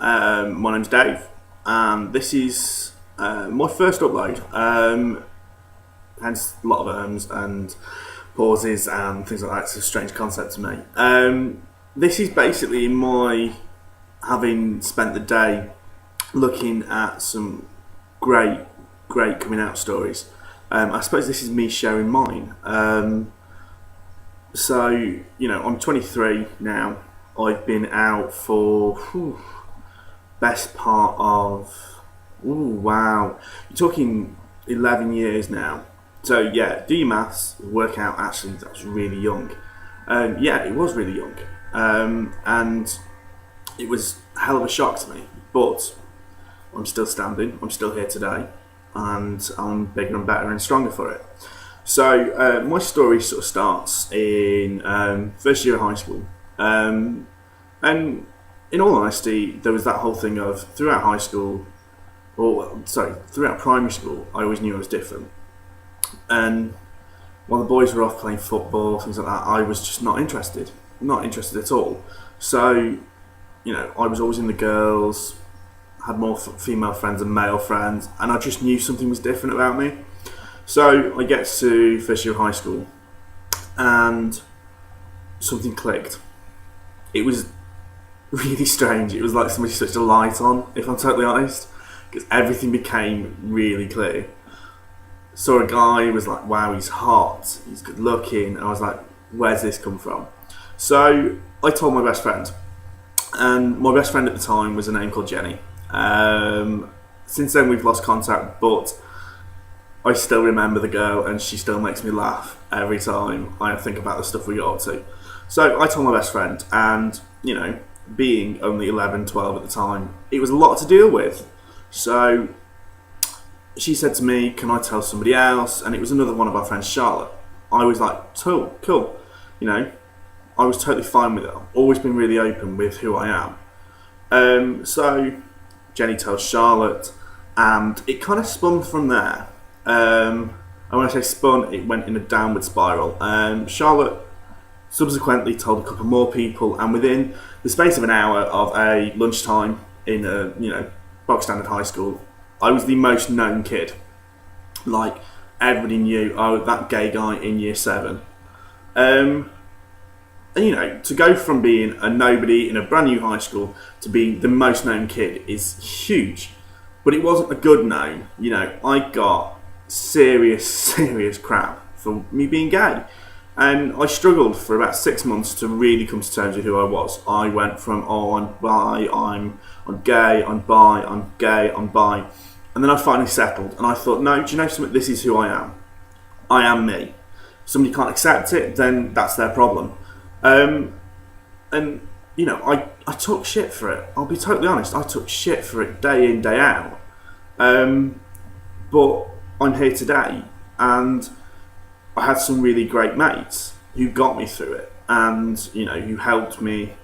My name's Dave, and this is my first upload. Hence a lot of and pauses and things like that. It's a strange concept to me. This is basically my having spent the day looking at some great coming out stories. I suppose this is me sharing mine. I'm 23 now. I've been out for best part of you're talking 11 years now. So yeah, do your maths, work out. Actually, that was really young. It was really young, and it was a hell of a shock to me. But I'm still standing. I'm still here today, and I'm bigger and better and stronger for it. So my story sort of starts in first year of high school, and in all honesty, there was that whole thing of throughout primary school, I always knew I was different. And while the boys were off playing football, things like that, I was just not interested at all. So, I was always in the girls, had more female friends than male friends, and I just knew something was different about me. So I get to first year of high school, and something clicked. It was really strange. It was like somebody switched a light on, if I'm totally honest, because everything became really clear. Saw a guy, was like, wow, he's hot, he's good looking, and I was like, where's this come from? So I told my best friend, and my best friend at the time was a name called Jenny. Since then we've lost contact, but I still remember the girl, and she still makes me laugh every time I think about the stuff we got up to. So I told my best friend, and being only 11, 12 at the time, it was a lot to deal with. So she said to me, can I tell somebody else? And it was another one of our friends, Charlotte. I was like, cool. I was totally fine with it. I've always been really open with who I am. So Jenny tells Charlotte, and it kind of spun from there. And when I say spun, it went in a downward spiral. Charlotte subsequently told a couple more people, and within the space of an hour of a lunchtime in a bog standard high school, I was the most known kid. Like, everybody knew, that gay guy in year 7. And to go from being a nobody in a brand new high school to being the most known kid is huge. But it wasn't a good known. I got serious crap for me being gay. And I struggled for about 6 months to really come to terms with who I was. I went from, I'm bi, I'm gay, I'm bi, I'm gay, I'm bi. And then I finally settled, and I thought, no, do you know something? This is who I am. I am me. If somebody can't accept it, then that's their problem. I took shit for it. I'll be totally honest. I took shit for it day in, day out. But I'm here today, and I had some really great mates who got me through it, and who helped me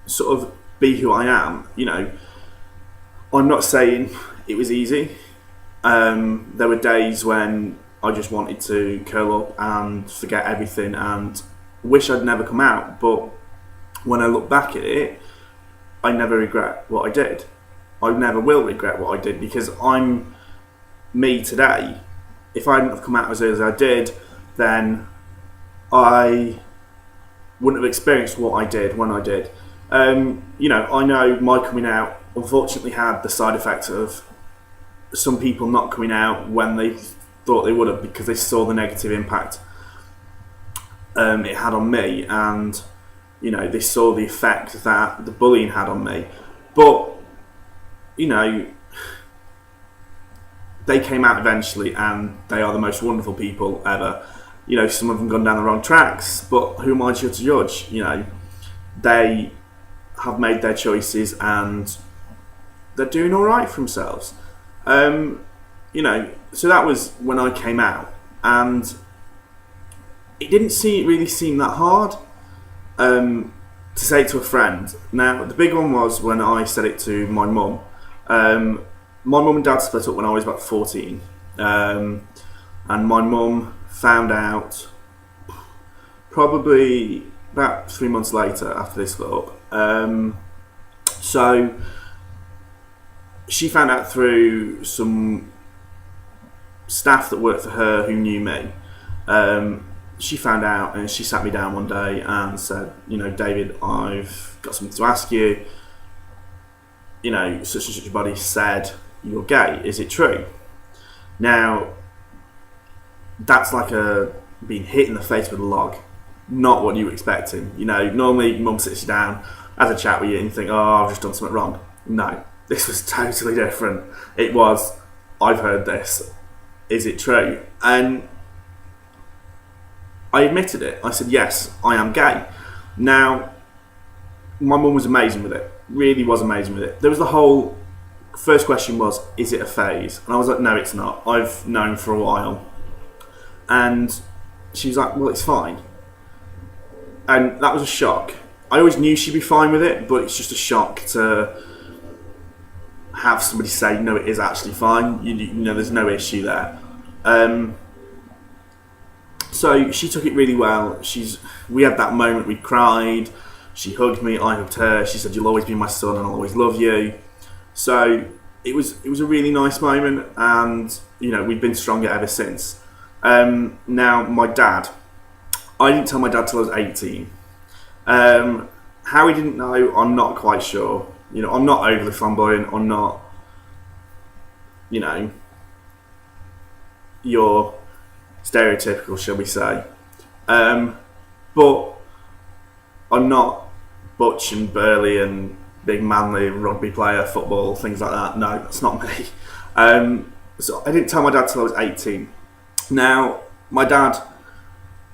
sort of be who I am. I'm not saying it was easy. There were days when I just wanted to curl up and forget everything and wish I'd never come out. But when I look back at it, I never regret what I did. I never will regret what I did, because I'm me today. If I hadn't have come out as early as I did, then I wouldn't have experienced what I did when I did. I know my coming out unfortunately had the side effect of some people not coming out when they thought they would have, because they saw the negative impact it had on me, and they saw the effect that the bullying had on me. But they came out eventually, and they are the most wonderful people ever. Some of them gone down the wrong tracks, but who am I to judge? They have made their choices, and they're doing all right for themselves. So that was when I came out, and it didn't really seem that hard to say it to a friend. Now, the big one was when I said it to my mum. My mum and dad split up when I was about 14, and my mum found out probably about 3 months later after they split up. So she found out through some staff that worked for her who knew me. She found out and she sat me down one day and said, David, I've got something to ask you. Such and such a body said you're gay. Is it true? Now, that's like being hit in the face with a log. Not what you were expecting. Normally mum sits you down, has a chat with you and you think, oh, I've just done something wrong. No, this was totally different. It was, I've heard this. Is it true? And I admitted it. I said, yes, I am gay. Now, my mum was amazing with it. Really was amazing with it. There was the whole first question was, is it a phase? And I was like, no, it's not. I've known for a while. And she was like, well, it's fine. And that was a shock. I always knew she'd be fine with it, but it's just a shock to have somebody say, no, it is actually fine. There's no issue there. So she took it really well. We had that moment, we cried. She hugged me, I hugged her. She said, you'll always be my son and I'll always love you. So it was a really nice moment, and we've been stronger ever since. Now my dad, I didn't tell my dad till I was 18. How he didn't know, I'm not quite sure. I'm not overly flamboyant. I'm not, your stereotypical, shall we say. But I'm not butch and burly and big manly rugby player, football, things like that. No, that's not me. So I didn't tell my dad till I was 18. Now, my dad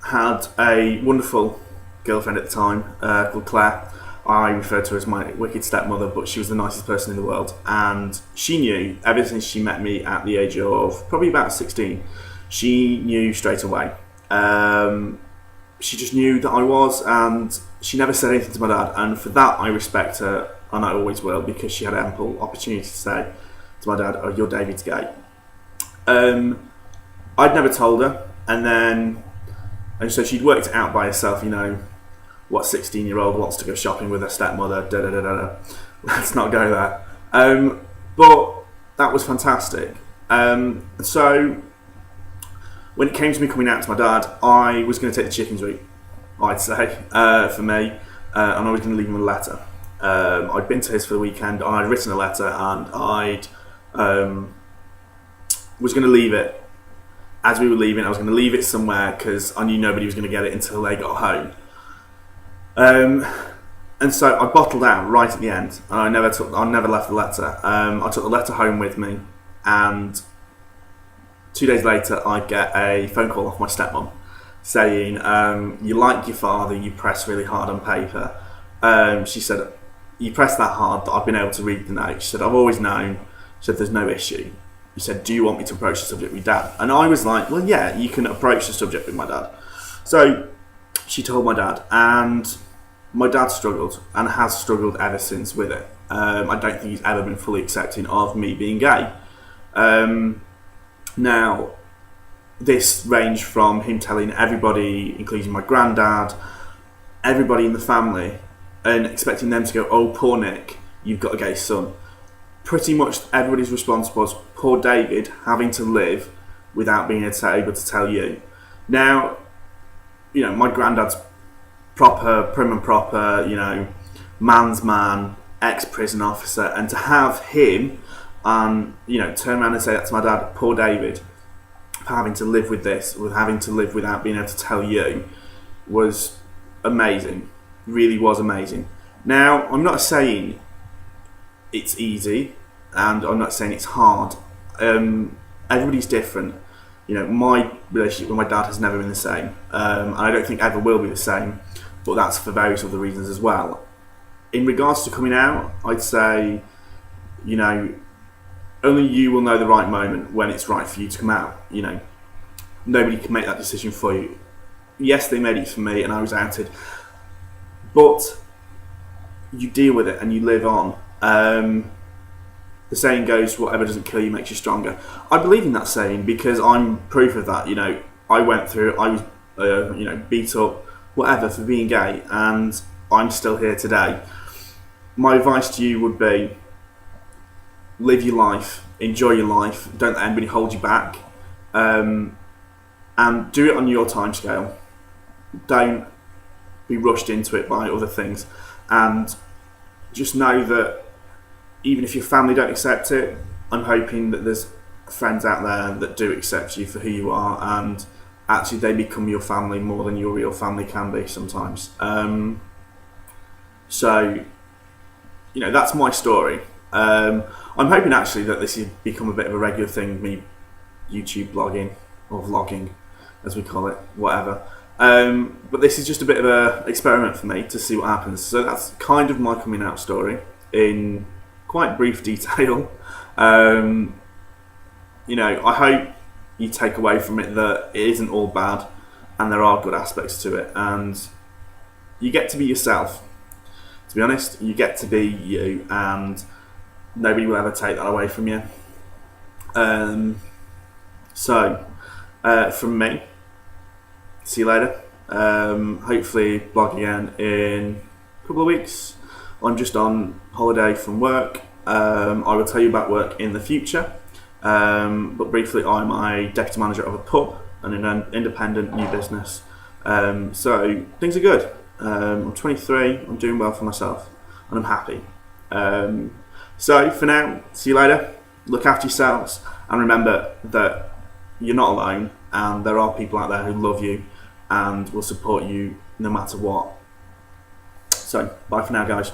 had a wonderful girlfriend at the time called Claire. I referred to her as my wicked stepmother, but she was the nicest person in the world. And she knew, ever since she met me at the age of probably about 16, she knew straight away. She just knew that I was, and she never said anything to my dad. And for that, I respect her, and I always will, because she had ample opportunity to say to my dad, oh, you're David's gay. I'd never told her, and so she'd worked it out by herself, what 16-year-old wants to go shopping with her stepmother, Let's not go there. But that was fantastic. So when it came to me coming out to my dad, I was going to take the chickens route, I'd say, for me, and I was going to leave him a letter. I'd been to his for the weekend, and I'd written a letter, and I'd was going to leave it. As we were leaving, I was going to leave it somewhere because I knew nobody was going to get it until they got home. And so I bottled out right at the end, and I never left the letter. I took the letter home with me, and 2 days later, I get a phone call off my stepmom saying, "You like your father, you press really hard on paper." She said, "You press that hard that I've been able to read the note." She said, "I've always known." She said, "There's no issue." He said, "Do you want me to approach the subject with dad?" And I was like, well, yeah, you can approach the subject with my dad. So she told my dad, and my dad struggled and has struggled ever since with it. I don't think he's ever been fully accepting of me being gay. Now, this ranged from him telling everybody, including my granddad, everybody in the family, and expecting them to go, "Oh, poor Nick, you've got a gay son." Pretty much everybody's response was, "Poor David having to live without being able to tell you." Now, my granddad's proper, prim and proper, man's man, ex-prison officer, and to have him, turn around and say that to my dad, "Poor David, having to live with this, with having to live without being able to tell you," was amazing. Really was amazing. Now, I'm not saying it's easy, and I'm not saying it's hard. Everybody's different. My relationship with my dad has never been the same, and I don't think ever will be the same, but that's for various other reasons as well. In regards to coming out, I'd say, only you will know the right moment when it's right for you to come out. Nobody can make that decision for you. Yes, they made it for me, and I was outed, but you deal with it and you live on. The saying goes, whatever doesn't kill you makes you stronger. I believe in that saying because I'm proof of that. I went through it, I was, beat up, whatever, for being gay, and I'm still here today. my advice to you would be: live your life, enjoy your life. Don't let anybody hold you back, and do it on your timescale. Don't be rushed into it by other things, and just know that even if your family don't accept it, I'm hoping that there's friends out there that do accept you for who you are, and actually they become your family more than your real family can be sometimes. So, that's my story. I'm hoping actually that this has become a bit of a regular thing, me YouTube blogging or vlogging, as we call it, whatever. But this is just a bit of an experiment for me to see what happens. So that's kind of my coming out story in quite brief detail. I hope you take away from it that it isn't all bad and there are good aspects to it, and you get to be yourself. To be honest, you get to be you, and nobody will ever take that away from you. From me, see you later. Hopefully blog again in a couple of weeks. I'm just on holiday from work. I will tell you about work in the future. But briefly, I'm a deputy manager of a pub and an independent new business. So things are good. I'm 23, I'm doing well for myself, and I'm happy. So for now, see you later. Look after yourselves, and remember that you're not alone, and there are people out there who love you and will support you no matter what. So bye for now, guys.